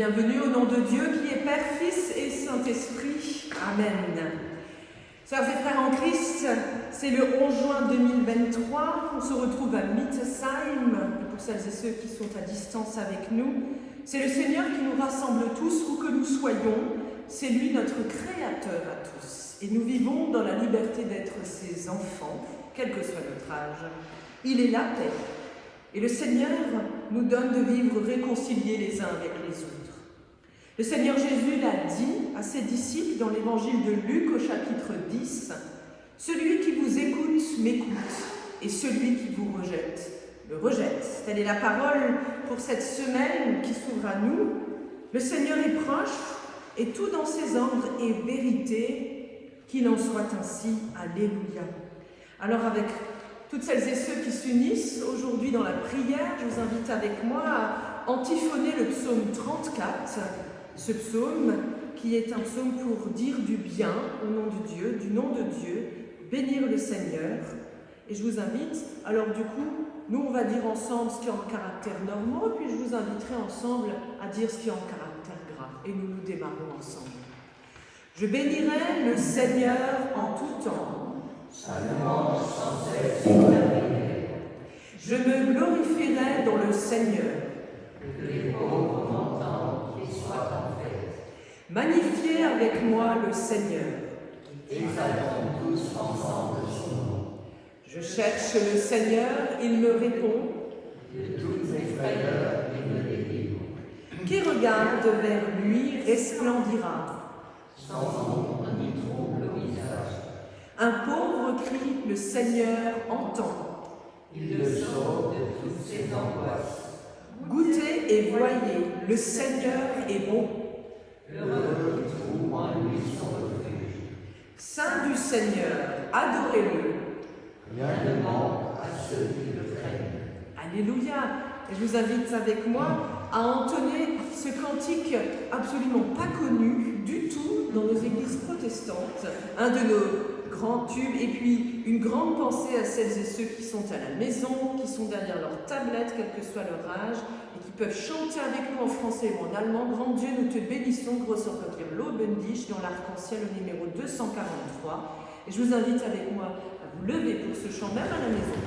bienvenue au nom de Dieu qui est Père, Fils et Saint-Esprit. Amen. Sœurs et frères en Christ, c'est le 11 juin 2023, on se retrouve à Mittesheim, et pour celles et ceux qui sont à distance avec nous, c'est le Seigneur qui nous rassemble tous, où que nous soyons, c'est lui notre Créateur à tous. Et nous vivons dans la liberté d'être ses enfants, quel que soit notre âge. Il est la paix. Et le Seigneur nous donne de vivre réconciliés les uns avec les autres. Le Seigneur Jésus l'a dit à ses disciples dans l'évangile de Luc au chapitre 10, « Celui qui vous écoute m'écoute, et celui qui vous rejette me rejette. » Telle est la parole pour cette semaine qui s'ouvre à nous. Le Seigneur est proche, et tout dans ses ordres est vérité, qu'il en soit ainsi. Alléluia. Alors avec toutes celles et ceux qui s'unissent aujourd'hui dans la prière, je vous invite avec moi à antiphoner le psaume 34, ce psaume qui est un psaume pour dire du bien au nom de Dieu, du nom de Dieu, bénir le Seigneur. Et je vous invite, alors du coup, nous on va dire ensemble ce qui est en caractère normaux, puis je vous inviterai ensemble à dire ce qui est en caractère gras. Et nous démarrons ensemble. Je bénirai le Seigneur en tout temps. Sa louange sans cesse s'éternelle. Je me glorifierai dans le Seigneur. Que les pauvres m'entendent et soient en fête. Magnifiez avec moi le Seigneur. Exaltons tous ensemble son nom. Je cherche le Seigneur, il me répond. De toutes mes frayeurs, il me délivre. Qui regarde vers lui resplendira. Sans ombre ni trouble au visage. Un pauvre cri, le Seigneur entend. Il le sauve de toutes ses angoisses. Goûtez et voyez, le Seigneur est bon. Heureux qui trouve en lui son refuge. Saint du Seigneur, adorez-le. Rien ne manque à ceux qui le craignent. Alléluia. Et je vous invite avec moi à entonner ce cantique absolument pas connu du tout dans nos églises protestantes, un de nos grands tubes, et puis une grande pensée à celles et ceux qui sont à la maison, qui sont derrière leur tablette, quel que soit leur âge, et qui peuvent chanter avec nous en français ou en allemand. Grand Dieu, nous te bénissons, großer Gott, wir loben dich, dans l'arc-en-ciel au numéro 243. Et je vous invite avec moi à vous lever pour ce chant, même à la maison.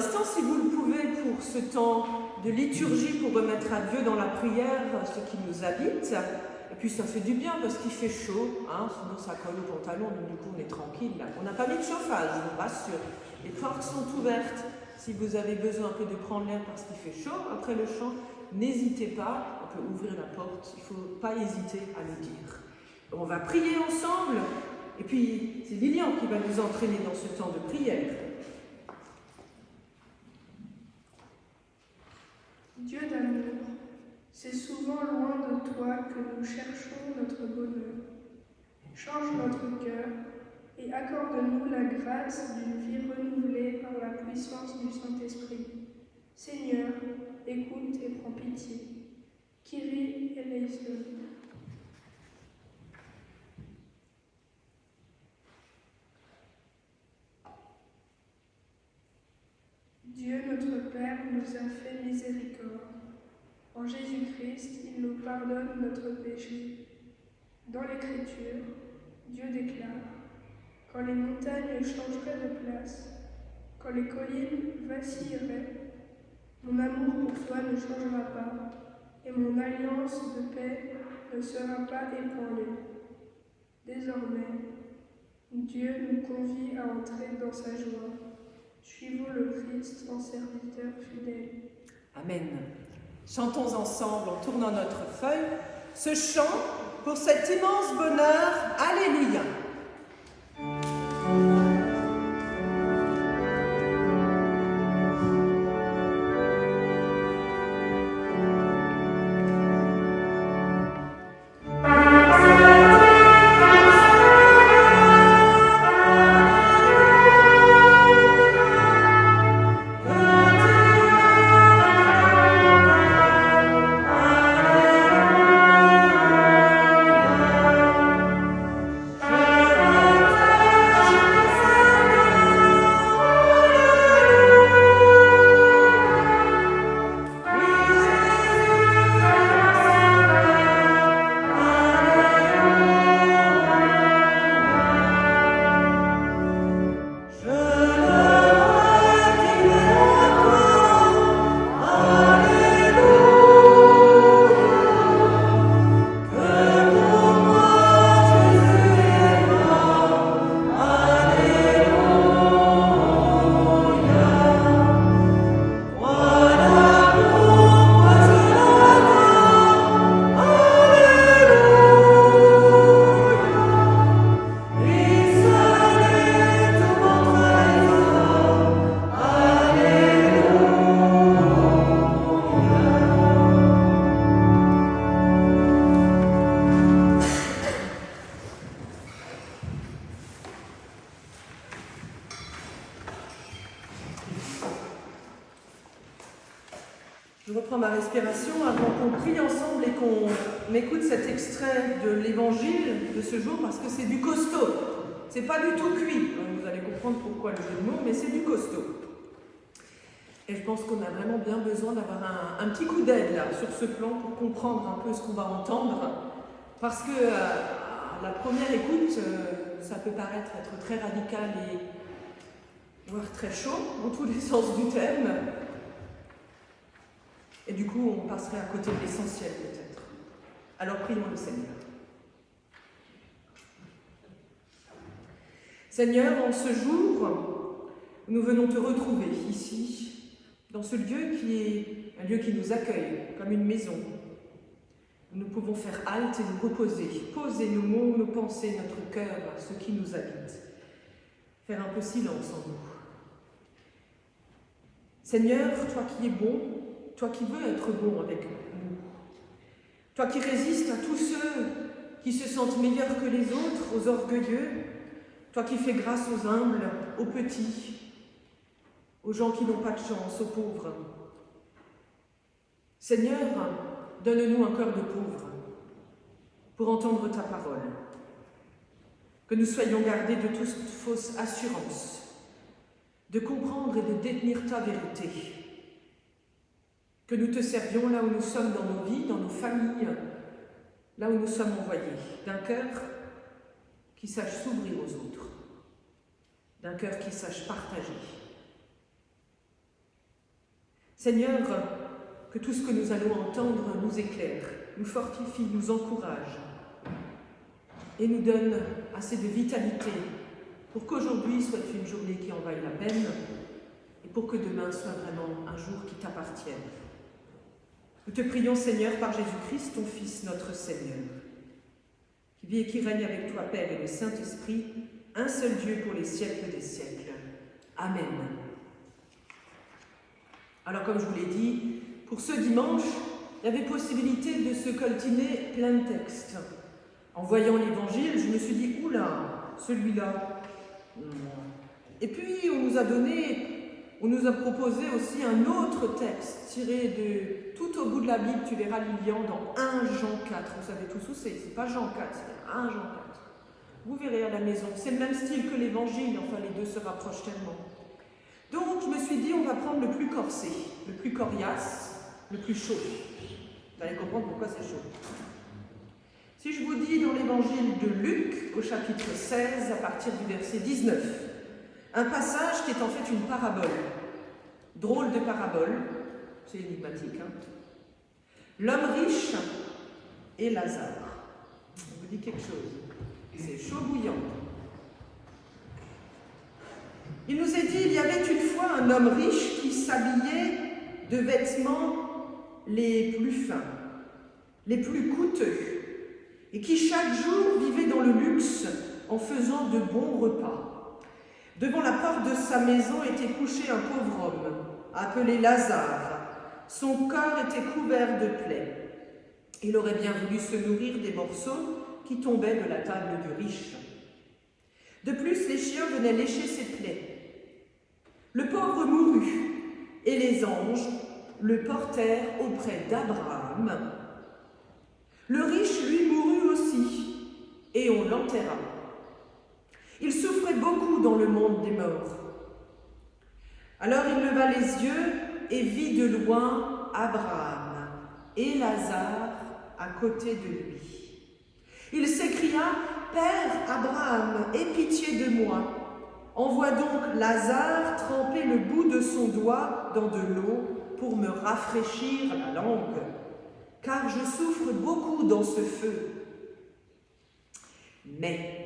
instants, si vous le pouvez, pour ce temps de liturgie, pour remettre à Dieu dans la prière ce qui nous habite. Et puis ça fait du bien parce qu'il fait chaud, hein, sinon ça colle au pantalon, donc du coup on est tranquille là. On n'a pas mis de chauffage, je vous rassure. Les portes sont ouvertes. Si vous avez besoin un peu de prendre l'air parce qu'il fait chaud après le chant, n'hésitez pas, on peut ouvrir la porte, il ne faut pas hésiter à le dire. On va prier ensemble, et puis c'est Lilian qui va nous entraîner dans ce temps de prière. Dieu d'amour, c'est souvent loin de toi que nous cherchons notre bonheur. Change notre cœur et accorde-nous la grâce d'une vie renouvelée par la puissance du Saint-Esprit. Seigneur, écoute et prends pitié. Kyrie eleison. Dieu notre Père nous a fait miséricorde. En Jésus-Christ, il nous pardonne notre péché. Dans l'Écriture, Dieu déclare: quand les montagnes changeraient de place, quand les collines vacilleraient, mon amour pour toi ne changera pas, et mon alliance de paix ne sera pas ébranlée. Désormais, Dieu nous convie à entrer dans sa joie. Suivons le Christ en serviteur fidèle. Amen. Chantons ensemble en tournant notre feuille ce chant pour cet immense bonheur. Alléluia. Je reprends ma respiration avant qu'on prie ensemble et qu'on écoute cet extrait de l'évangile de ce jour parce que c'est du costaud. C'est pas du tout cuit. Vous allez comprendre pourquoi le jeu de mots, mais c'est du costaud. Et je pense qu'on a vraiment bien besoin d'avoir un petit coup d'aide là sur ce plan pour comprendre un peu ce qu'on va entendre. Parce que à la première écoute, ça peut paraître être très radical et voire très chaud dans tous les sens du terme. Et du coup, on passerait à côté de l'essentiel peut-être. Alors prions le Seigneur. Seigneur, en ce jour, nous venons te retrouver ici, dans ce lieu qui est un lieu qui nous accueille comme une maison. Nous pouvons faire halte et nous reposer, poser nos mots, nos pensées, notre cœur, ce qui nous habite. Faire un peu silence en nous. Seigneur, toi qui es bon, toi qui veux être bon avec nous, toi qui résistes à tous ceux qui se sentent meilleurs que les autres, aux orgueilleux, toi qui fais grâce aux humbles, aux petits, aux gens qui n'ont pas de chance, aux pauvres. Seigneur, donne-nous un cœur de pauvre pour entendre ta parole, que nous soyons gardés de toute fausse assurance, de comprendre et de détenir ta vérité, que nous te servions là où nous sommes dans nos vies, dans nos familles, là où nous sommes envoyés, d'un cœur qui sache s'ouvrir aux autres, d'un cœur qui sache partager. Seigneur, que tout ce que nous allons entendre nous éclaire, nous fortifie, nous encourage et nous donne assez de vitalité pour qu'aujourd'hui soit une journée qui en vaille la peine et pour que demain soit vraiment un jour qui t'appartienne. Nous te prions, Seigneur, par Jésus-Christ, ton Fils, notre Seigneur, qui vit et qui règne avec toi, Père et le Saint-Esprit, un seul Dieu pour les siècles des siècles. Amen. Alors, comme je vous l'ai dit, pour ce dimanche, il y avait possibilité de se coltiner plein de textes. En voyant l'Évangile, je me suis dit, oula, celui-là. Et puis, on nous a proposé aussi un autre texte tiré de tout au bout de la Bible, tu verras Lilian, dans 1 Jean 4. Vous savez tous où c'est pas Jean 4, c'est 1 Jean 4. Vous verrez à la maison, c'est le même style que l'Évangile, enfin les deux se rapprochent tellement. Donc, je me suis dit, on va prendre le plus corsé, le plus coriace, le plus chaud. Vous allez comprendre pourquoi c'est chaud. Si je vous dis dans l'évangile de Luc, au chapitre 16, à partir du verset 19, un passage qui est en fait une parabole, drôle de parabole, c'est énigmatique, hein. L'homme riche et Lazare. Je vous dis quelque chose, c'est chaud bouillant. Il nous est dit, il y avait une fois un homme riche qui s'habillait de vêtements les plus fins, les plus coûteux, et qui chaque jour vivait dans le luxe en faisant de bons repas. Devant la porte de sa maison était couché un pauvre homme, appelé Lazare. Son corps était couvert de plaies. Il aurait bien voulu se nourrir des morceaux qui tombaient de la table du riche. De plus, les chiens venaient lécher ses plaies. Le pauvre mourut, et les anges le portèrent auprès d'Abraham. Le riche, lui, mourut aussi, et on l'enterra. Il souffrait beaucoup dans le monde des morts. Alors il leva les yeux et vit de loin Abraham et Lazare à côté de lui. Il s'écria, « Père Abraham, aie pitié de moi. Envoie donc Lazare tremper le bout de son doigt dans de l'eau pour me rafraîchir la langue, car je souffre beaucoup dans ce feu. » Mais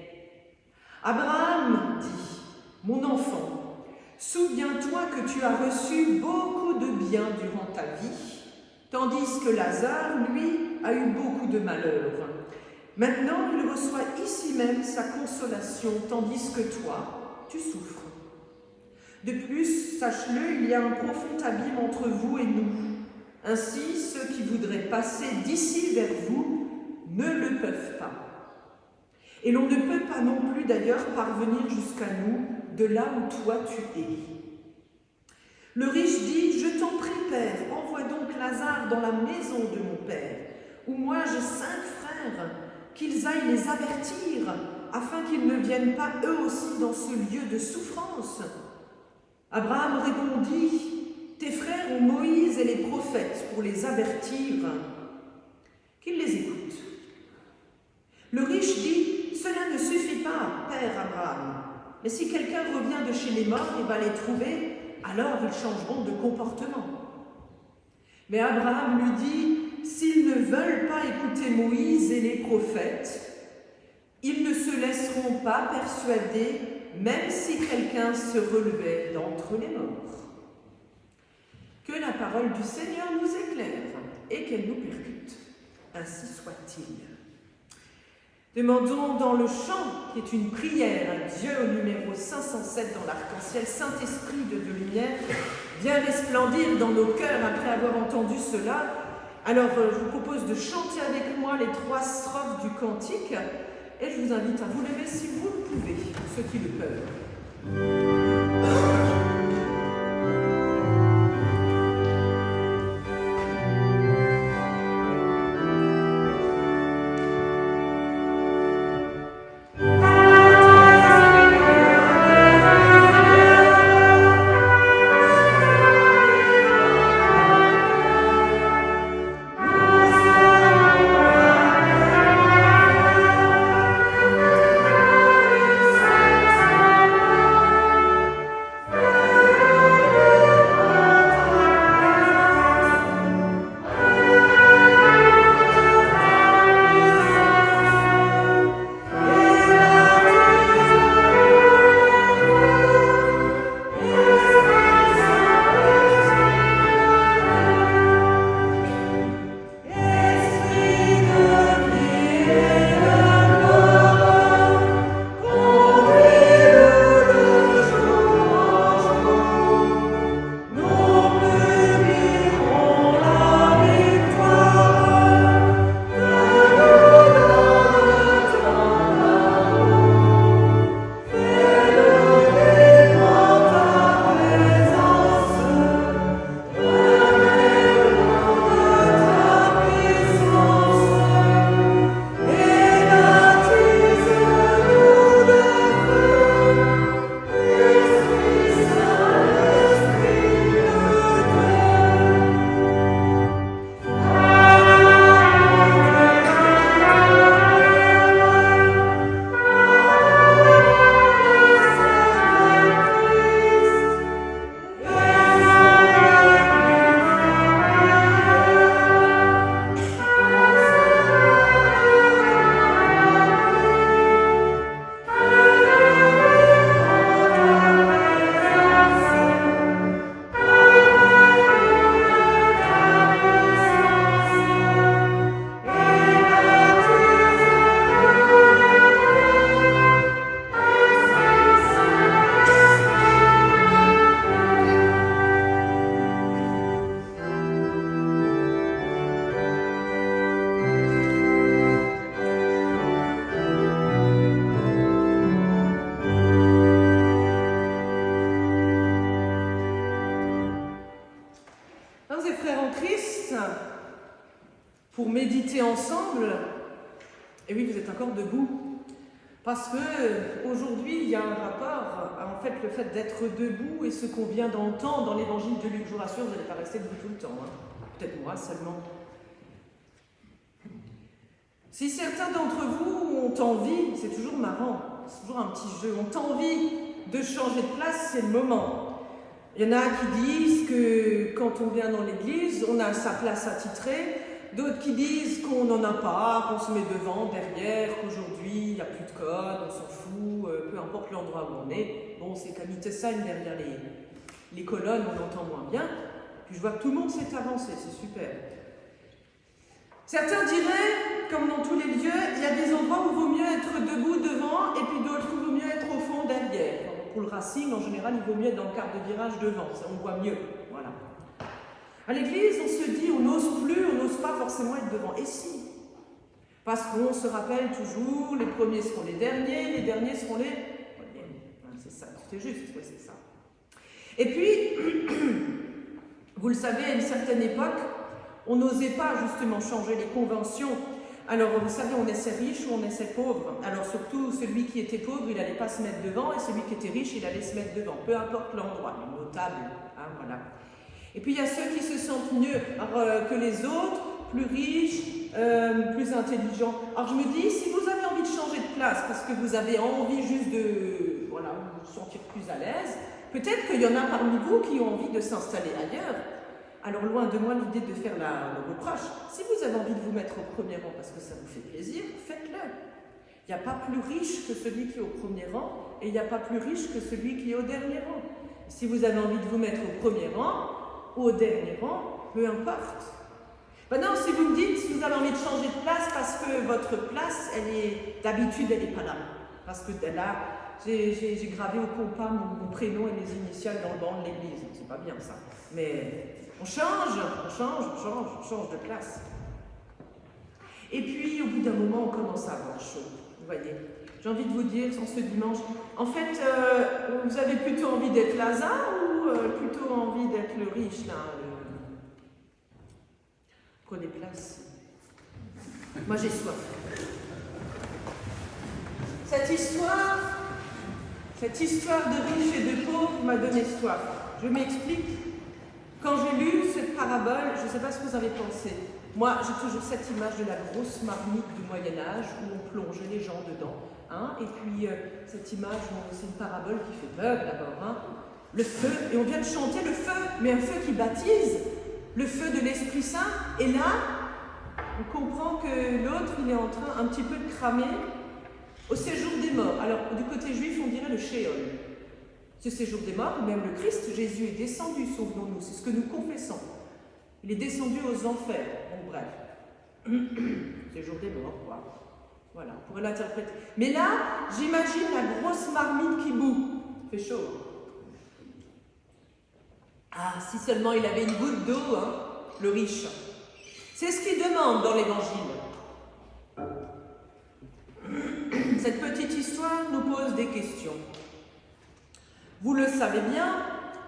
Abraham dit, « Mon enfant, souviens-toi que tu as reçu beaucoup de bien durant ta vie, tandis que Lazare, lui, a eu beaucoup de malheur. Maintenant, il reçoit ici même sa consolation, tandis que toi, tu souffres. De plus, sache-le, il y a un profond abîme entre vous et nous. Ainsi, ceux qui voudraient passer d'ici vers vous ne le peuvent pas. Et l'on ne peut pas non plus d'ailleurs parvenir jusqu'à nous, de là où toi tu es. » Le riche dit, « Je t'en prie, Père, envoie donc Lazare dans la maison de mon Père, où moi j'ai 5 frères, qu'ils aillent les avertir, afin qu'ils ne viennent pas eux aussi dans ce lieu de souffrance. » Abraham répondit, « Tes frères ont Moïse et les prophètes pour les avertir, qu'ils les écoutent. » Le riche dit, « Cela ne suffit pas, Père Abraham, mais si quelqu'un revient de chez les morts et va les trouver, alors ils changeront de comportement. » Mais Abraham lui dit, « S'ils ne veulent pas écouter Moïse et les prophètes, ils ne se laisseront pas persuader, même si quelqu'un se relevait d'entre les morts. » Que la parole du Seigneur nous éclaire et qu'elle nous percute. Ainsi soit-il. Demandons dans le chant, qui est une prière à Dieu au numéro 507 dans l'arc-en-ciel, « Saint-Esprit de lumière, viens resplendir dans nos cœurs après avoir entendu cela. » Alors, je vous propose de chanter avec moi les 3 strophes du cantique et je vous invite à vous lever si vous le pouvez, ceux qui le peuvent. Sœurs et frères en Christ, pour méditer ensemble, et oui, vous êtes encore debout, parce que aujourd'hui il y a un rapport, en fait, le fait d'être debout et ce qu'on vient d'entendre dans l'évangile de Luc. Je vous rassure, vous n'allez pas rester debout tout le temps, hein. Peut-être moi seulement. Si certains d'entre vous ont envie, c'est toujours marrant, c'est toujours un petit jeu, ont envie de changer de place, c'est le moment. Il y en a qui disent que quand on vient dans l'église, on a sa place attitrée, d'autres qui disent qu'on n'en a pas, qu'on se met devant, derrière, qu'aujourd'hui il n'y a plus de code, on s'en fout, peu importe l'endroit où on est. Bon, c'est qu'à Mittesheim, derrière les colonnes, on entend moins bien. Puis je vois que tout le monde s'est avancé, c'est super. Certains diraient, comme dans tous les lieux, il y a des endroits où il vaut mieux être debout devant et puis d'autres où il vaut mieux être au fond derrière. Pour le Racing, en général, il vaut mieux être dans le quart de virage devant, ça on voit mieux. Voilà. À l'église, on se dit, on n'ose pas forcément être devant. Et si? Parce qu'on se rappelle toujours, les premiers seront les derniers seront les premiers. C'est ça, c'est juste, ouais, c'est ça. Et puis, vous le savez, à une certaine époque, on n'osait pas justement changer les conventions. Alors, vous savez, on naissait riche ou on naissait pauvre. Alors, surtout, celui qui était pauvre, il n'allait pas se mettre devant, et celui qui était riche, il allait se mettre devant. Peu importe l'endroit, les notables, hein, voilà. Et puis, il y a ceux qui se sentent mieux que les autres, plus riches, plus intelligents. Alors, je me dis, si vous avez envie de changer de place, parce que vous avez envie juste de, voilà, vous sentir plus à l'aise, peut-être qu'il y en a parmi vous qui ont envie de s'installer ailleurs. Alors, loin de moi l'idée de faire le reproche. Si vous avez envie de vous mettre au premier rang parce que ça vous fait plaisir, faites-le. Il n'y a pas plus riche que celui qui est au premier rang et il n'y a pas plus riche que celui qui est au dernier rang. Si vous avez envie de vous mettre au premier rang ou au dernier rang, peu importe. Maintenant, si vous me dites, si vous avez envie de changer de place parce que votre place, d'habitude, elle n'est pas là. Parce que là, j'ai gravé au compas mon prénom et mes initiales dans le banc de l'église. C'est pas bien ça. Mais on change de place. Et puis, au bout d'un moment, on commence à avoir chaud. Vous voyez, j'ai envie de vous dire, en ce dimanche, en fait, vous avez plutôt envie d'être Lazare ou plutôt envie d'être le riche, là, Prenez place. Moi, j'ai soif. Cette histoire de riches et de pauvres m'a donné soif. Je m'explique. Quand j'ai lu cette parabole, je ne sais pas ce que vous avez pensé. Moi, j'ai toujours cette image de la grosse marmite du Moyen-Âge où on plongeait les gens dedans. Hein, et puis, cette image, c'est une parabole qui fait peur d'abord. Hein, le feu, et on vient de chanter le feu, mais un feu qui baptise, le feu de l'Esprit Saint. Et là, on comprend que l'autre, il est en train un petit peu de cramer au séjour des morts. Alors, du côté juif, on dirait le Sheol. Ce séjour des morts, même le Christ, Jésus est descendu, souvenons-nous, c'est ce que nous confessons. Il est descendu aux enfers, bon bref. Séjour des morts, quoi. Voilà, on pourrait l'interpréter. Mais là, j'imagine la grosse marmite qui bout. Il fait chaud. Ah, si seulement il avait une goutte d'eau, hein, le riche. C'est ce qu'il demande dans l'Évangile. Cette petite histoire nous pose des questions. Vous le savez bien,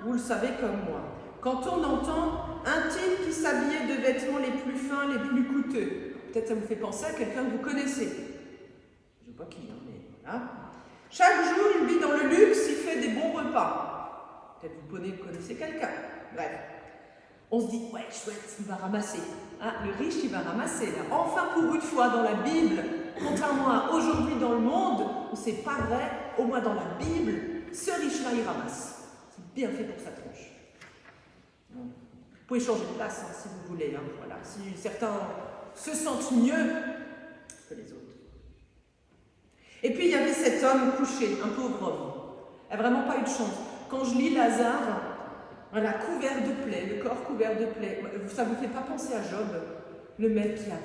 vous le savez comme moi. Quand on entend un type qui s'habillait de vêtements les plus fins, les plus coûteux, peut-être ça vous fait penser à quelqu'un que vous connaissez. Je ne sais pas qui, hein, mais voilà. Chaque jour, il vit dans le luxe, il fait des bons repas. Peut-être vous connaissez quelqu'un. Bref. On se dit, ouais, chouette, il va ramasser. Hein, le riche, il va ramasser. Là. Enfin, pour une fois, dans la Bible, contrairement à aujourd'hui dans le monde, où c'est pas vrai, au moins dans la Bible, ce riche-là, il ramasse. C'est bien fait pour sa tronche. Vous pouvez changer de place, hein, si vous voulez. Hein, voilà. Si certains se sentent mieux que les autres. Et puis, il y avait cet homme couché, un pauvre homme. Il n'a vraiment pas eu de chance. Quand je lis Lazare, voilà, couvert de plaies, le corps couvert de plaies, ça ne vous fait pas penser à Job, le mec qui a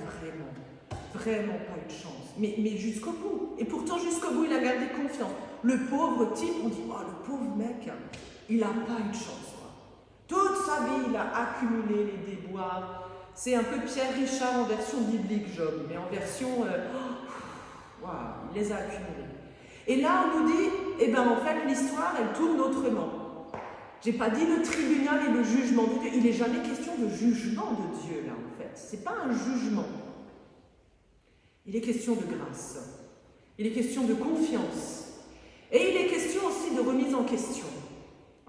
vraiment pas eu de chance. Mais jusqu'au bout. Et pourtant, jusqu'au bout, il a gardé confiance. Le pauvre type, on dit, oh, le pauvre mec, il n'a pas eu de chance. Quoi. Toute sa vie, il a accumulé les déboires. C'est un peu Pierre Richard en version biblique, Job, mais en version, il les a accumulés. Et là, on nous dit, eh bien, en fait, l'histoire, elle tourne autrement. J'ai pas dit le tribunal et le jugement de Dieu. Il n'est jamais question de jugement de Dieu, là, en fait. C'est pas un jugement. Il est question de grâce. Il est question de confiance. Et il est question aussi de remise en question.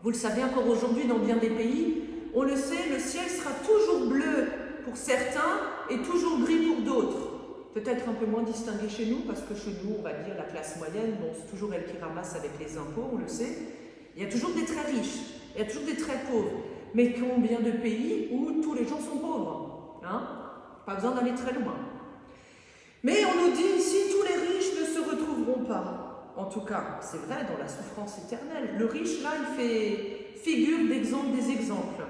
Vous le savez encore aujourd'hui dans bien des pays, on le sait, le ciel sera toujours bleu pour certains et toujours gris pour d'autres. Peut-être un peu moins distingué chez nous, parce que chez nous, on va dire la classe moyenne, bon, c'est toujours elle qui ramasse avec les impôts, on le sait. Il y a toujours des très riches, il y a toujours des très pauvres. Mais combien de pays où tous les gens sont pauvres, hein? Pas besoin d'aller très loin. Mais on nous dit ici, tous les riches ne se retrouveront pas. En tout cas, c'est vrai dans la souffrance éternelle. Le riche, là, il fait figure d'exemple des exemples.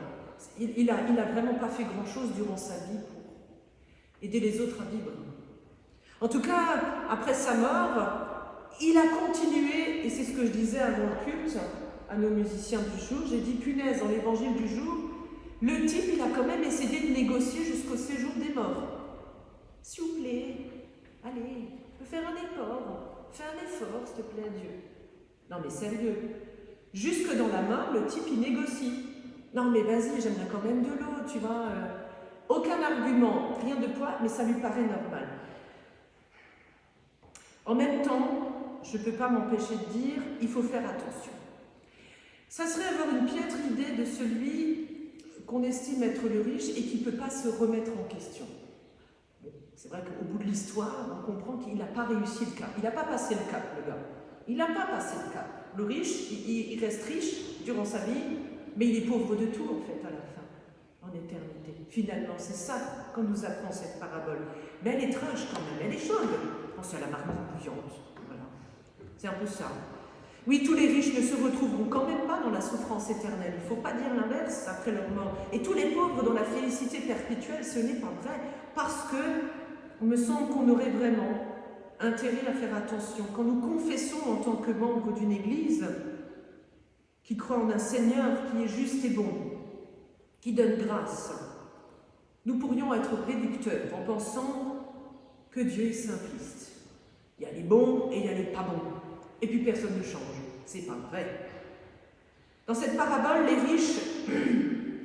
Il a vraiment pas fait grand-chose durant sa vie pour aider les autres à vivre. En tout cas, après sa mort, il a continué, et c'est ce que je disais avant le culte, à nos musiciens du jour, j'ai dit, punaise, dans l'évangile du jour, le type, il a quand même essayé de négocier jusqu'au séjour des morts. S'il vous plaît, allez, je peux faire un effort, fais un effort, s'il te plaît, Dieu. Non mais sérieux, jusque dans la mort, le type, il négocie. Non mais vas-y, j'aimerais quand même de l'eau, tu vois. Aucun argument, rien de poids, mais ça lui paraît normal. En même temps, je ne peux pas m'empêcher de dire, il faut faire attention. Ça serait avoir une piètre idée de celui qu'on estime être le riche et qui ne peut pas se remettre en question. Bon, c'est vrai qu'au bout de l'histoire, on comprend qu'il n'a pas réussi le cap. Il n'a pas passé le cap, le gars. Il n'a pas passé le cap. Le riche, il reste riche durant sa vie, mais il est pauvre de tout, en fait, à la fin, en éternité. Finalement, c'est ça qu'on nous apprend cette parabole. Mais elle est trash quand même, elle est chaude. Je pense à la marmite bouillante. Voilà. C'est un peu ça. Oui, tous les riches ne se retrouveront quand même pas dans la souffrance éternelle. Il ne faut pas dire l'inverse après leur mort. Et tous les pauvres dans la félicité perpétuelle, ce n'est pas vrai. Parce que, il me semble qu'on aurait vraiment intérêt à faire attention. Quand nous confessons en tant que membres d'une église qui croit en un Seigneur qui est juste et bon, qui donne grâce, nous pourrions être réducteurs en pensant que Dieu est simpliste. Il y a les bons et il y a les pas bons. Et puis personne ne change. C'est pas vrai. Dans cette parabole, les riches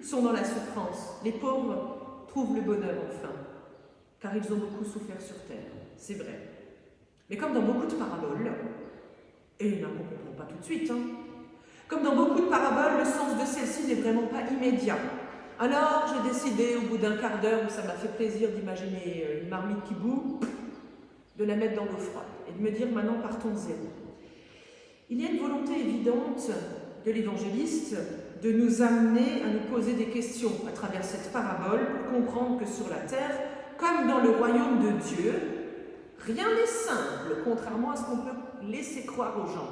sont dans la souffrance. Les pauvres trouvent le bonheur enfin, car ils ont beaucoup souffert sur terre. C'est vrai. Mais comme dans beaucoup de paraboles, et il y en a qu'on ne comprend pas tout de suite, hein, comme dans beaucoup de paraboles, le sens de celle-ci n'est vraiment pas immédiat. Alors, j'ai décidé, au bout d'un quart d'heure où ça m'a fait plaisir d'imaginer une marmite qui bout, de la mettre dans l'eau froide et de me dire maintenant partons de zéro. Il y a une volonté évidente de l'évangéliste de nous amener à nous poser des questions à travers cette parabole pour comprendre que sur la terre, comme dans le royaume de Dieu, rien n'est simple, contrairement à ce qu'on peut laisser croire aux gens.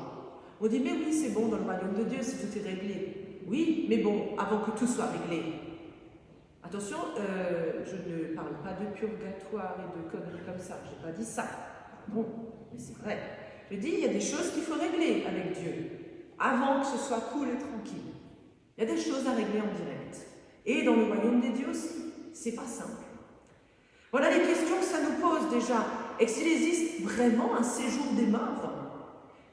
On dit mais oui c'est bon dans le royaume de Dieu si tout est réglé. Oui, mais bon, avant que tout soit réglé. Attention, je ne parle pas de purgatoire et de conneries comme ça, je n'ai pas dit ça. Bon, mais c'est vrai. Je dis, il y a des choses qu'il faut régler avec Dieu, avant que ce soit cool et tranquille. Il y a des choses à régler en direct. Et dans le royaume des dieux aussi, c'est pas simple. Voilà les questions que ça nous pose déjà. Et s'il existe vraiment un séjour des morts,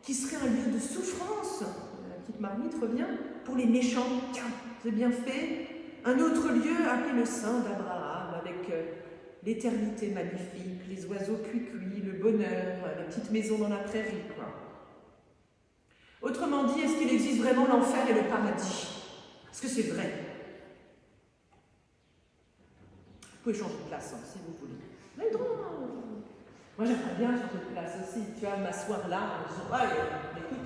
qui serait un lieu de souffrance, la petite marmite revient, pour les méchants, tiens, c'est bien fait, un autre lieu appelé le sein d'Abraham, avec l'éternité magnifique, les oiseaux cuits-cuits, le bonheur, la petite maison dans la prairie, quoi. Autrement dit, est-ce qu'il existe vraiment l'enfer et le paradis? Est-ce que c'est vrai? Vous pouvez changer de place, hein, si vous voulez. Vous avez le droit. Moi, j'aimerais bien changer de place aussi. Tu vois, m'asseoir là, en disant, ah, écoute.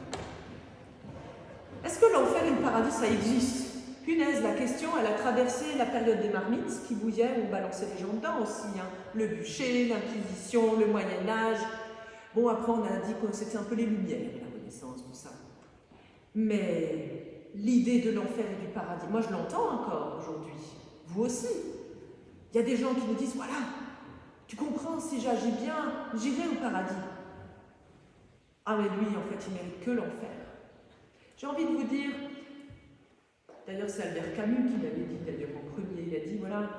Est-ce que l'enfer et le paradis, ça existe? Punaise, la question, elle a traversé la période des marmites qui bouillaient, on balançait les gens dedans aussi. Hein. Le bûcher, l'Inquisition, le Moyen-Âge. Bon, après, on a dit que c'était un peu les Lumières, la Renaissance, tout ça. Mais l'idée de l'enfer et du paradis, moi, je l'entends encore aujourd'hui. Vous aussi. Il y a des gens qui nous disent, voilà, tu comprends, si j'agis bien, j'irai au paradis. Ah, mais lui, en fait, il mérite que l'enfer. J'ai envie de vous dire, d'ailleurs, c'est Albert Camus qui l'avait dit, d'ailleurs, en premier. Il a dit, voilà,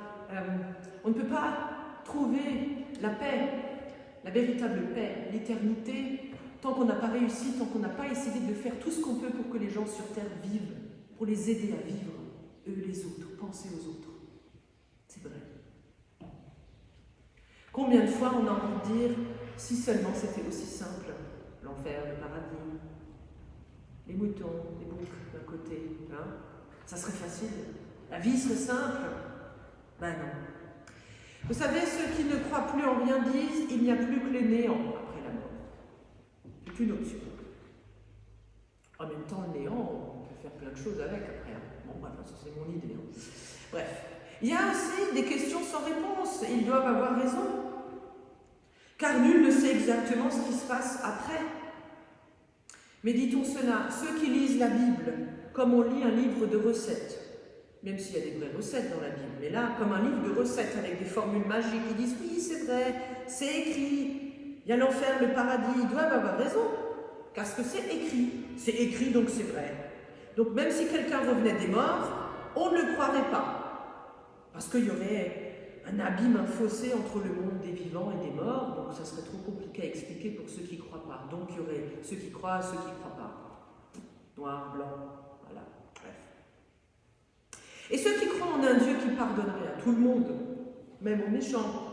on ne peut pas trouver la paix, la véritable paix, l'éternité, tant qu'on n'a pas réussi, tant qu'on n'a pas essayé de faire tout ce qu'on peut pour que les gens sur Terre vivent. pour les aider à vivre, eux les autres, penser aux autres. C'est vrai. Combien de fois on a envie de dire, si seulement c'était aussi simple, l'enfer, le paradis, les moutons, les boucs d'un côté, hein, ça serait facile, la vie serait simple. Ben non. Vous savez, ceux qui ne croient plus en rien disent, il n'y a plus que le néant après la mort. C'est une option. En même temps, le néant, on peut faire plein de choses avec après. Bon, bref, ça c'est mon idée. Hein. Bref. Il y a aussi des questions sans réponse. Ils doivent avoir raison. Car nul ne sait exactement ce qui se passe après. Méditons cela. Ceux qui lisent la Bible, comme on lit un livre de recettes, même s'il y a des vraies recettes dans la Bible, mais là, comme un livre de recettes avec des formules magiques, ils disent oui, c'est vrai, c'est écrit, il y a l'enfer, le paradis, ils doivent avoir raison, parce que c'est écrit donc c'est vrai. Donc même si quelqu'un revenait des morts, on ne le croirait pas, parce qu'il y aurait un abîme, un fossé entre le monde des vivants et des morts, donc ça serait trop compliqué à expliquer pour ceux qui ne croient pas. Donc il y aurait ceux qui croient, ceux qui ne croient pas. Noir, blanc, voilà, bref. Et ceux qui croient en un Dieu qui pardonnerait à tout le monde, même aux méchants,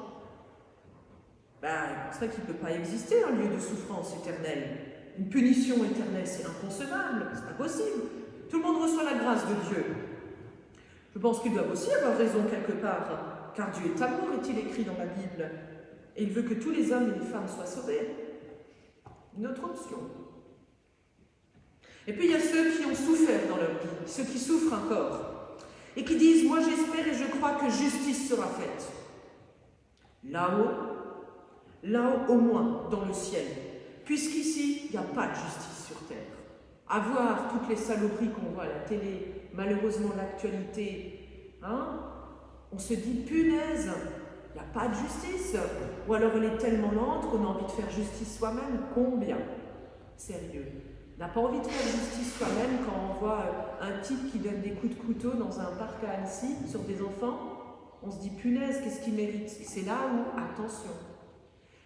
ben, ils penseraient qu'il ne peut pas exister un lieu de souffrance éternelle. Une punition éternelle, c'est inconcevable, c'est pas possible. Tout le monde reçoit la grâce de Dieu. Je pense qu'ils doivent aussi avoir raison quelque part, car Dieu est amour, est-il écrit dans la Bible, et il veut que tous les hommes et les femmes soient sauvés. Une autre option. Et puis il y a ceux qui ont souffert dans leur vie, ceux qui souffrent encore, et qui disent, moi j'espère et je crois que justice sera faite. Là-haut au moins, dans le ciel, puisqu'ici, il n'y a pas de justice sur terre. À voir toutes les saloperies qu'on voit à la télé, malheureusement l'actualité, hein, on se dit, punaise, il n'y a pas de justice. Ou alors elle est tellement lente qu'on a envie de faire justice soi-même. Combien? Sérieux. On n'a pas envie de faire justice soi-même quand on voit un type qui donne des coups de couteau dans un parc à Annecy sur des enfants. On se dit, punaise, qu'est-ce qu'il mérite? C'est là où, attention,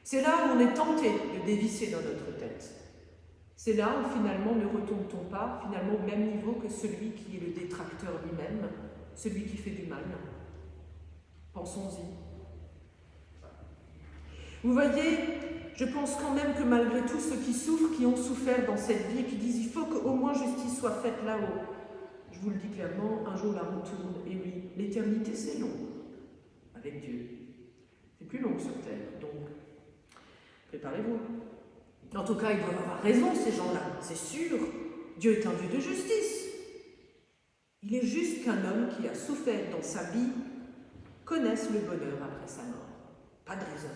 c'est là où on est tenté de dévisser dans notre tête. C'est là où finalement ne retombe-t-on pas finalement au même niveau que celui qui est le détracteur lui-même, celui qui fait du mal. Pensons-y. Vous voyez, je pense quand même que malgré tout ceux qui souffrent, qui ont souffert dans cette vie et qui disent il faut qu'au moins justice soit faite là-haut, je vous le dis clairement, un jour la roue tourne, et oui, l'éternité c'est long avec Dieu. C'est plus long que sur terre, donc préparez-vous. En tout cas, ils doivent avoir raison, ces gens-là, c'est sûr. Dieu est un Dieu de justice. Il est juste qu'un homme qui a souffert dans sa vie connaisse le bonheur après sa mort. Pas de raison.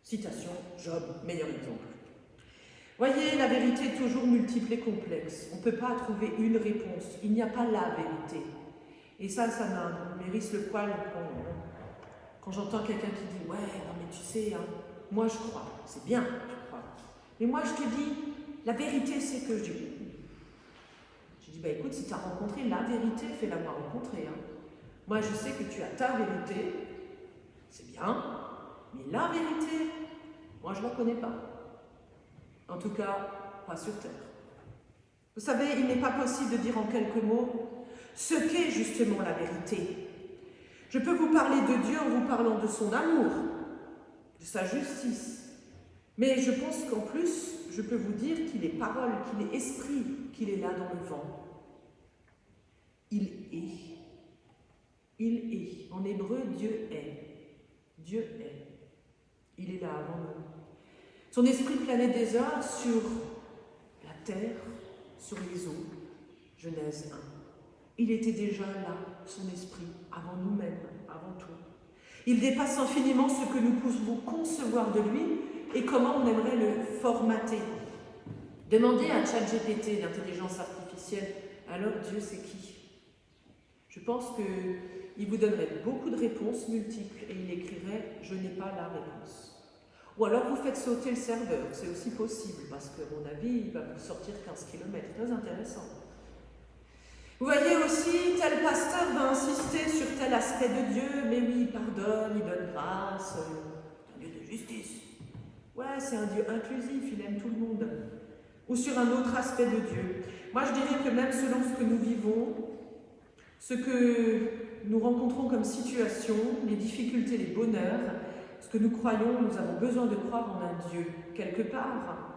Citation, Job, meilleur exemple. Voyez, la vérité est toujours multiple et complexe. On ne peut pas trouver une réponse. Il n'y a pas la vérité. Et ça m'hérisse le poil quand j'entends quelqu'un qui dit « Ouais, non mais tu sais, hein, moi je crois. C'est bien, je crois. Mais moi je te dis, la vérité c'est que je dis. » Je dis « Bah écoute, si tu as rencontré la vérité, fais-la moi rencontrer. Hein. Moi je sais que tu as ta vérité, c'est bien, mais la vérité, moi je ne la connais pas. En tout cas, pas sur terre. Vous savez, il n'est pas possible de dire en quelques mots ce qu'est justement la vérité. Je peux vous parler de Dieu en vous parlant de son amour, de sa justice. Mais je pense qu'en plus, je peux vous dire qu'il est parole, qu'il est esprit, qu'il est là dans le vent. Il est. Il est. En hébreu, Dieu est. Dieu est. Il est là avant nous. Son esprit planait déjà sur la terre, sur les eaux. Genèse 1. Il était déjà là, son esprit, avant nous-mêmes, avant tout. Il dépasse infiniment ce que nous pouvons concevoir de lui et comment on aimerait le formater. Demandez à ChatGPT, l'intelligence artificielle, alors Dieu c'est qui? Je pense qu'il vous donnerait beaucoup de réponses multiples et il écrirait « Je n'ai pas la réponse ». Ou alors vous faites sauter le serveur, c'est aussi possible, parce qu'à mon avis, il va vous sortir 15 km, très intéressant. Vous voyez aussi, tel pasteur va insister sur tel aspect de Dieu, mais oui, il pardonne, il donne grâce, c'est un Dieu de justice. Ouais, c'est un Dieu inclusif, il aime tout le monde. ou sur un autre aspect de Dieu. Moi, je dirais que même selon ce que nous vivons, ce que nous rencontrons comme situation, les difficultés, les bonheurs, ce que nous croyons, nous avons besoin de croire en un Dieu, quelque part.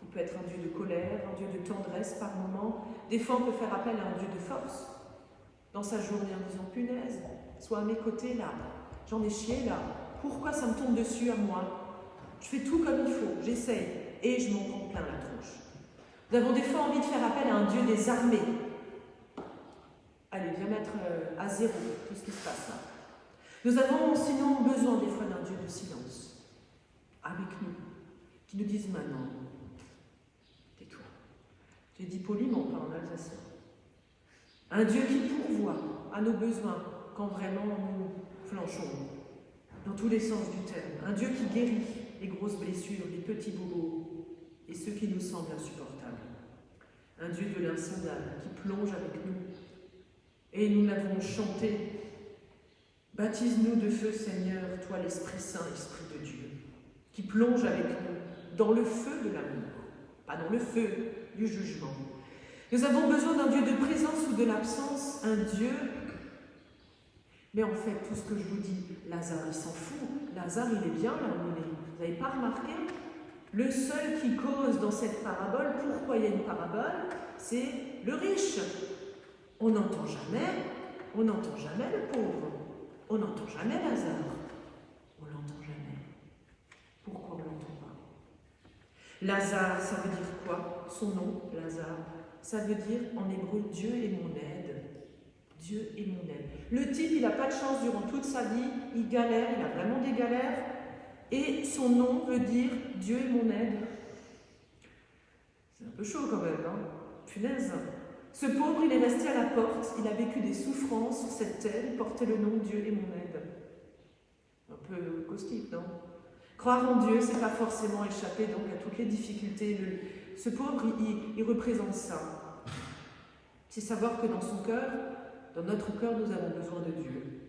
Il peut être un Dieu de colère, un Dieu de tendresse par moments. Des fois, on peut faire appel à un Dieu de force dans sa journée en disant « Punaise, sois à mes côtés là, j'en ai chié là, pourquoi ça me tombe dessus à moi? Je fais tout comme il faut, j'essaye, et je m'en prends plein la tronche. » Nous avons des fois envie de faire appel à un Dieu des armées. Allez, viens mettre à zéro tout ce qui se passe là. Nous avons sinon besoin des fois d'un Dieu de silence, avec nous, qui nous dise maintenant, tais-toi. J'ai dit poliment, pas en alsacien. Un Dieu qui pourvoit à nos besoins quand vraiment nous flanchons, dans tous les sens du terme. Un Dieu qui guérit les grosses blessures, les petits bobos et ceux qui nous semblent insupportables. Un Dieu de l'insondable qui plonge avec nous. Et nous l'avons chanté. Baptise-nous de feu, Seigneur, toi l'Esprit Saint, Esprit de Dieu, qui plonge avec nous dans le feu de l'amour, pas dans le feu du jugement. Nous avons besoin d'un Dieu de présence ou de l'absence, un Dieu. Mais en fait, tout ce que je vous dis, Lazare, il s'en fout. Lazare, il est bien là où il est. Vous n'avez pas remarqué? Le seul qui cause dans cette parabole, pourquoi il y a une parabole, c'est le riche. On n'entend jamais le pauvre. On n'entend jamais Lazare. On l'entend jamais. Pourquoi on ne l'entend pas? Lazare, ça veut dire quoi? Son nom, Lazare, ça veut dire en hébreu « Dieu est mon aide ». Dieu est mon aide. Le type, il n'a pas de chance durant toute sa vie, il galère, il a vraiment des galères, et son nom veut dire « Dieu est mon aide ». C'est un peu chaud quand même, hein? Punaise. Ce pauvre, il est resté à la porte, il a vécu des souffrances sur cette terre, il portait le nom « Dieu est mon aide ». Un peu caustique, non? Croire en Dieu, c'est pas forcément échapper donc à toutes les difficultés. Ce pauvre, il représente ça. C'est savoir que dans son cœur, dans notre cœur, nous avons besoin de Dieu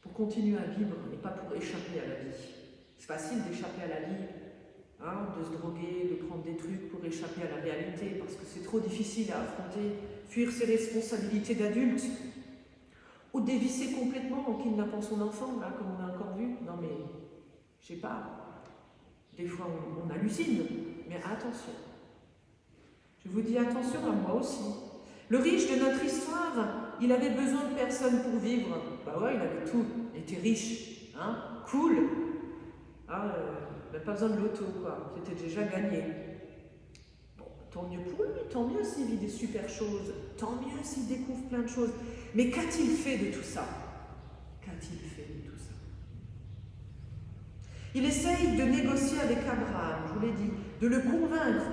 pour continuer à vivre et pas pour échapper à la vie. C'est facile d'échapper à la vie, hein, de se droguer, de prendre des trucs pour échapper à la réalité parce que c'est trop difficile à affronter, fuir ses responsabilités d'adulte ou dévisser complètement en kidnappant son enfant, là, comme on a encore vu. Non mais, je sais pas, des fois on hallucine, mais attention. Je vous dis attention à moi aussi. Le riche de notre histoire, il avait besoin de personne pour vivre. Bah ouais, il avait tout. Il était riche. Hein, cool. Ah, même pas besoin de l'auto, quoi. C'était déjà gagné. Bon, tant mieux pour lui, tant mieux s'il vit des super choses. Tant mieux s'il découvre plein de choses. Mais qu'a-t-il fait de tout ça? Qu'a-t-il fait de tout ça? Il essaye de négocier avec Abraham, je vous l'ai dit, de le convaincre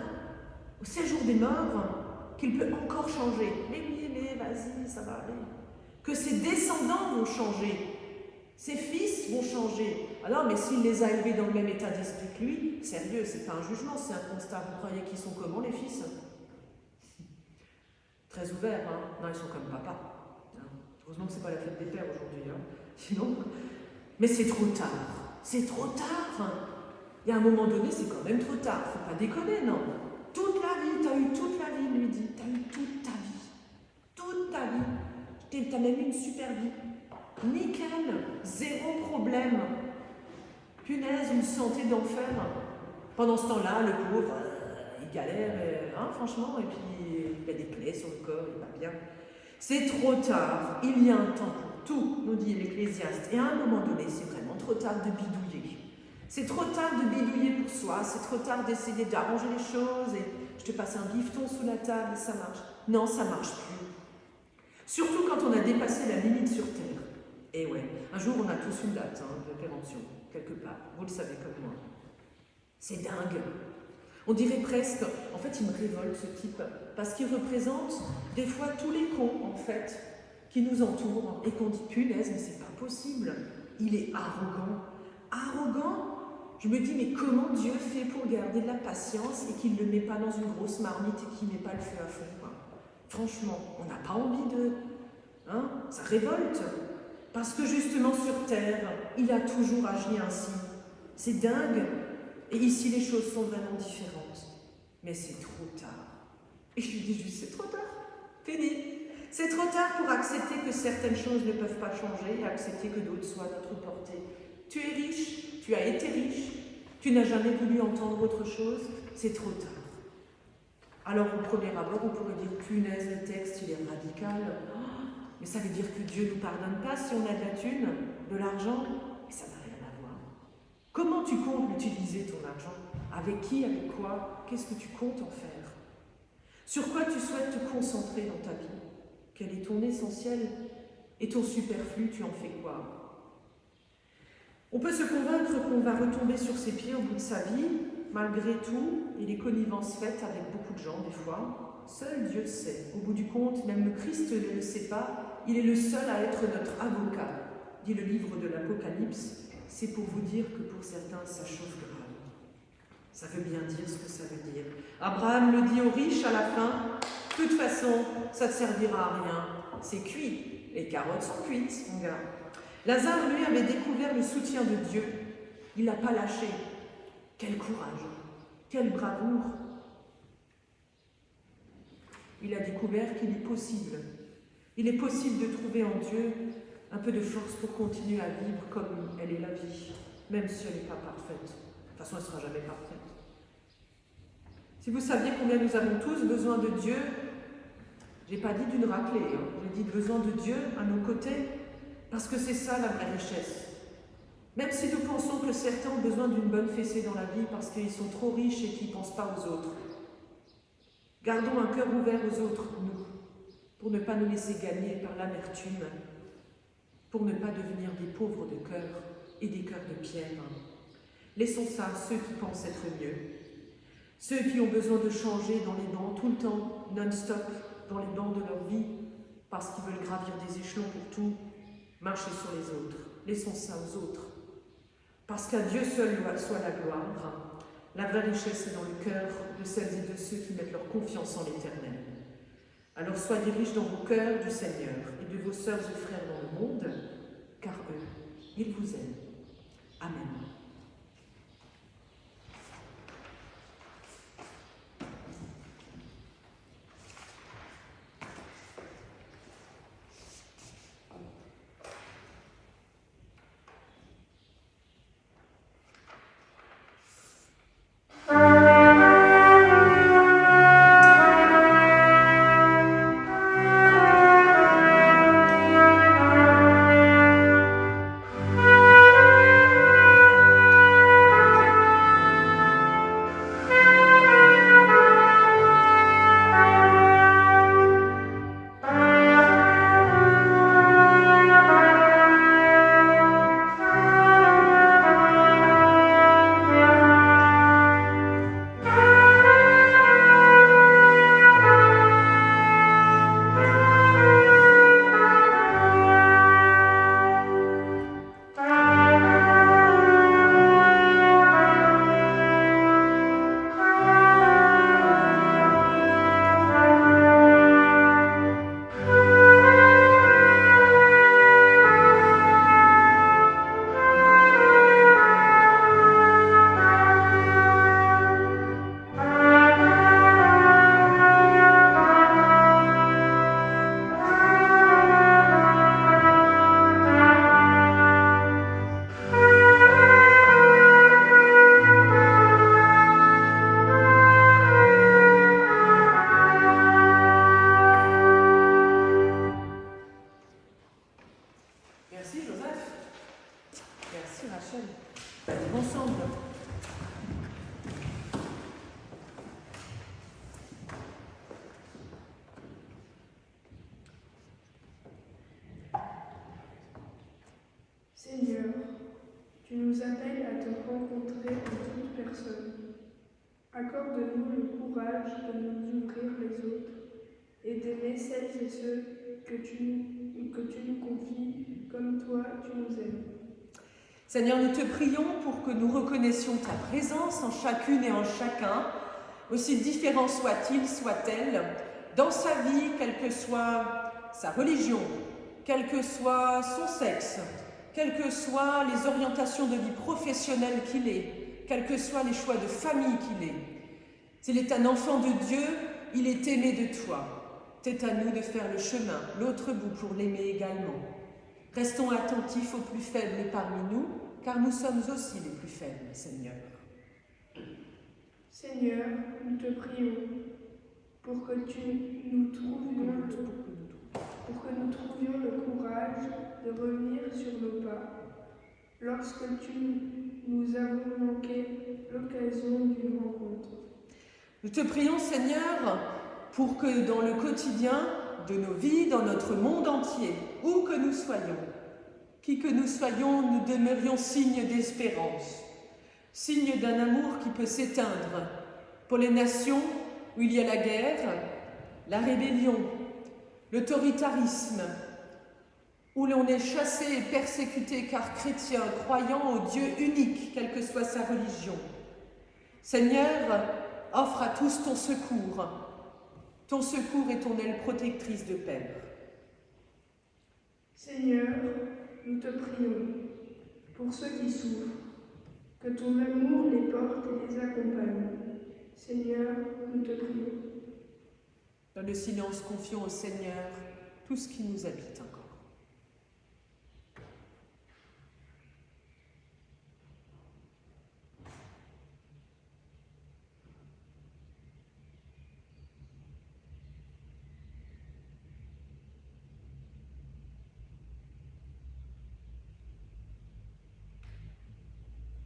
au séjour des morts qu'il peut encore changer. Mais oui, mais vas-y, ça va aller. Que ses descendants vont changer. Ses fils vont changer. Alors, mais s'il les a élevés dans le même état d'esprit que lui, sérieux, c'est pas un jugement, c'est un constat. Vous croyez qu'ils sont comment, les fils? Très ouverts, hein? Non, ils sont comme papa. Hein? Heureusement que c'est pas la fête des pères aujourd'hui, hein? Sinon... Mais c'est trop tard. C'est trop tard. Hein? Il y a un moment donné, c'est quand même trop tard. Faut pas déconner, non? Toute la vie, t'as eu toute la vie, il lui dit. T'as eu toute ta vie. Toute ta vie. T'as même eu une super vie. Nickel. Zéro problème. Punaise, une santé d'enfer. Pendant ce temps-là, le pauvre, il galère, hein, franchement, et puis il a des plaies sur le corps, il va bien. C'est trop tard. Il y a un temps pour tout, nous dit l'Ecclésiaste. Et à un moment donné, c'est vraiment trop tard de bidouiller. C'est trop tard de bidouiller pour soi, c'est trop tard d'essayer d'arranger les choses et je te passe un bifton sous la table et ça marche. Non, ça marche plus. Surtout quand on a dépassé la limite sur Terre. Et ouais, un jour on a tous une date de péremption, quelque part. Vous le savez comme moi. C'est dingue. On dirait presque, en fait il me révolte ce type, parce qu'il représente des fois tous les cons, en fait, qui nous entourent et qu'on dit punaise, mais c'est pas possible. Il est arrogant. Arrogant? Je me dis, mais comment Dieu fait pour garder de la patience et qu'il ne le met pas dans une grosse marmite et qu'il ne met pas le feu à fond, quoi. Franchement, on n'a pas envie de... Hein? Ça révolte. Parce que justement sur Terre, il a toujours agi ainsi. C'est dingue. Et ici, les choses sont vraiment différentes. mais c'est trop tard. Et je lui dis juste, c'est trop tard, fini. C'est trop tard pour accepter que certaines choses ne peuvent pas changer et accepter que d'autres soient à notre portée. Tu es riche, tu as été riche, tu n'as jamais voulu entendre autre chose, c'est trop tard. Alors au premier abord, on pourrait dire, punaise, le texte, il est radical. Oh, mais ça veut dire que Dieu ne nous pardonne pas si on a de la thune, de l'argent, et ça n'a rien à voir. Comment tu comptes utiliser ton argent? Avec qui, avec quoi? Qu'est-ce que tu comptes en faire? Sur quoi tu souhaites te concentrer dans ta vie? Quel est ton essentiel? Et ton superflu, tu en fais quoi? On peut se convaincre qu'on va retomber sur ses pieds au bout de sa vie, malgré tout, et les connivences faites avec beaucoup de gens des fois. Seul Dieu le sait. Au bout du compte, même le Christ ne le sait pas, il est le seul à être notre avocat, dit le livre de l'Apocalypse. C'est pour vous dire que pour certains, ça chauffe grave. Ça veut bien dire ce que ça veut dire. Abraham le dit aux riches à la fin, de toute façon, ça ne servira à rien, c'est cuit. Les carottes sont cuites, mon gars. Lazare, lui, avait découvert le soutien de Dieu. Il n'a pas lâché. Quel courage, quelle bravoure. Il a découvert qu'il est possible. Il est possible de trouver en Dieu un peu de force pour continuer à vivre comme elle est la vie, même si elle n'est pas parfaite. De toute façon, elle ne sera jamais parfaite. Si vous saviez combien nous avons tous besoin de Dieu, je n'ai pas dit d'une raclée, j'ai dit besoin de Dieu à nos côtés, parce que c'est ça la vraie richesse. Même si nous pensons que certains ont besoin d'une bonne fessée dans la vie parce qu'ils sont trop riches et qu'ils ne pensent pas aux autres. Gardons un cœur ouvert aux autres, nous, pour ne pas nous laisser gagner par l'amertume, pour ne pas devenir des pauvres de cœur et des cœurs de pierre. Laissons ça à ceux qui pensent être mieux, ceux qui ont besoin de changer dans les bancs tout le temps, non-stop, dans les bancs de leur vie, parce qu'ils veulent gravir des échelons pour tout, marcher sur les autres. Laissons ça aux autres. Parce qu'à Dieu seul soit la gloire. La vraie richesse est dans le cœur de celles et de ceux qui mettent leur confiance en l'Éternel. Alors soyez riches dans vos cœurs du Seigneur et de vos sœurs et frères dans le monde, car eux, ils vous aiment. Amen. Seigneur, tu nous appelles à te rencontrer en toute personne. Accorde-nous le courage de nous ouvrir les autres et d'aimer celles et ceux que tu nous confies comme toi tu nous aimes. Seigneur, nous te prions pour que nous reconnaissions ta présence en chacune et en chacun, aussi différent soit-il, soit-elle, dans sa vie, quelle que soit sa religion, quel que soit son sexe, quelles que soient les orientations de vie professionnelle qu'il ait, quels que soient les choix de famille qu'il ait. S'il est un enfant de Dieu, il est aimé de toi. C'est à nous de faire le chemin, l'autre bout, pour l'aimer également. Restons attentifs aux plus faibles parmi nous, car nous sommes aussi les plus faibles, Seigneur. Seigneur, nous te prions pour que nous trouvions le courage de revenir sur nos pas lorsque nous avons manqué l'occasion d'une rencontre. Nous te prions, Seigneur, pour que dans le quotidien de nos vies, dans notre monde entier, où que nous soyons, qui que nous soyons, nous demeurions signe d'espérance, signe d'un amour qui peut s'éteindre pour les nations où il y a la guerre, la rébellion, l'autoritarisme, où l'on est chassé et persécuté car chrétien, croyant au Dieu unique, quelle que soit sa religion. Seigneur, offre à tous ton secours et ton aile protectrice de Père. Seigneur, nous te prions pour ceux qui souffrent, que ton amour les porte et les accompagne. Seigneur, nous te prions. Dans le silence, confions au Seigneur tout ce qui nous habite encore.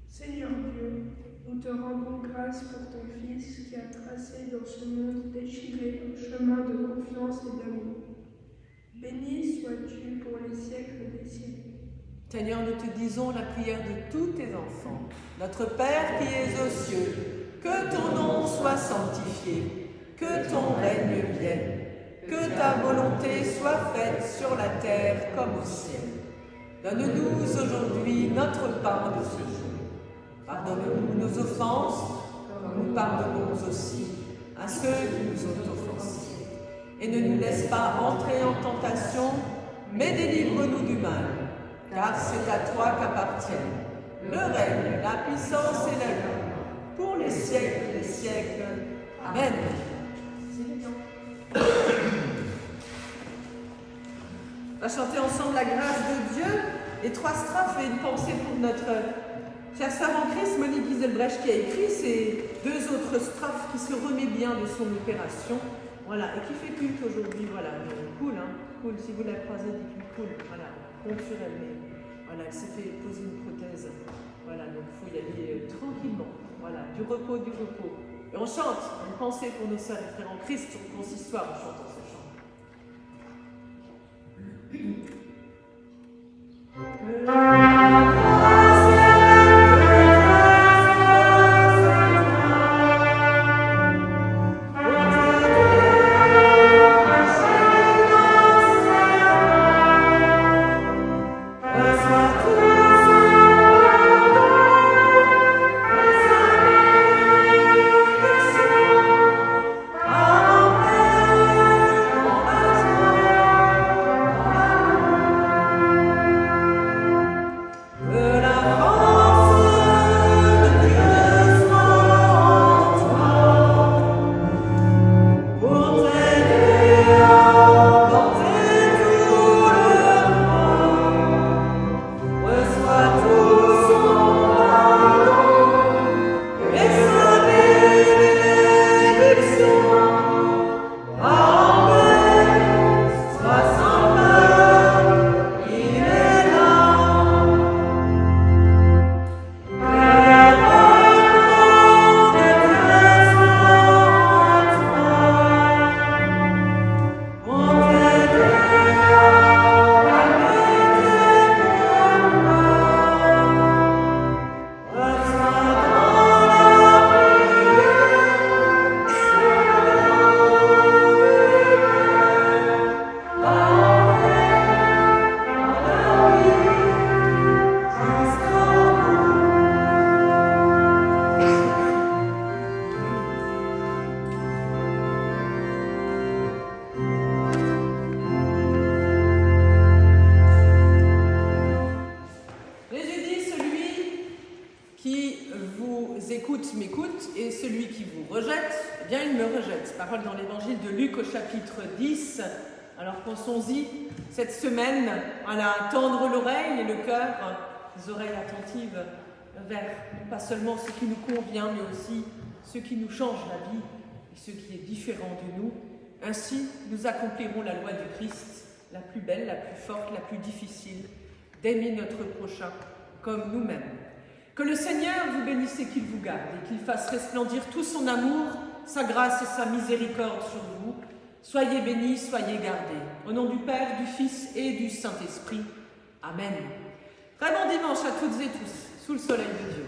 Seigneur Dieu, nous te rendons grâce pour ton Fils qui a tracé dans ce monde déchiré un chemin de confiance et d'amour. Béni sois-tu pour les siècles des siècles. Seigneur, nous te disons la prière de tous tes enfants. Notre Père qui es aux cieux, que ton nom soit sanctifié, que ton règne vienne, que ta volonté soit faite sur la terre comme au ciel. Donne-nous aujourd'hui notre pain de ce jour. Pardonne-nous nos offenses, comme nous pardonnons aussi à ceux qui nous ont offensés. Et ne nous laisse pas entrer en tentation, mais délivre-nous du mal. Car c'est à toi qu'appartiennent le règne, la puissance et la gloire, pour les siècles des siècles. Amen. On va chanter ensemble la grâce de Dieu et 3 strophes et une pensée pour notre chère sœur en Christ, Monique Giselbrecht, qui a écrit ces 2 autres strophes qui se remet bien de son opération. Voilà, et qui fait culte aujourd'hui. Voilà, cool, hein, cool. Si vous la croisez, dites-lui cool. Voilà, compte sur elle, mais voilà, elle s'est fait poser une prothèse. Voilà, donc il faut y aller tranquillement. Voilà, du repos, du repos. Et on chante une pensée pour nos sœurs et frères en Christ sur le consistoire en chantant ce chant. Was écoute m'écoute, et celui qui vous rejette, eh bien il me rejette. Parole dans l'évangile de Luc au chapitre 10. Alors pensons-y, cette semaine, à tendre l'oreille et le cœur, les oreilles attentives vers pas seulement ce qui nous convient, mais aussi ce qui nous change la vie et ce qui est différent de nous. Ainsi, nous accomplirons la loi du Christ, la plus belle, la plus forte, la plus difficile, d'aimer notre prochain comme nous-mêmes. Que le Seigneur vous bénisse et qu'il vous garde, et qu'il fasse resplendir tout son amour, sa grâce et sa miséricorde sur vous. Soyez bénis, soyez gardés. Au nom du Père, du Fils et du Saint-Esprit. Amen. Très bon dimanche à toutes et tous, sous le soleil de Dieu.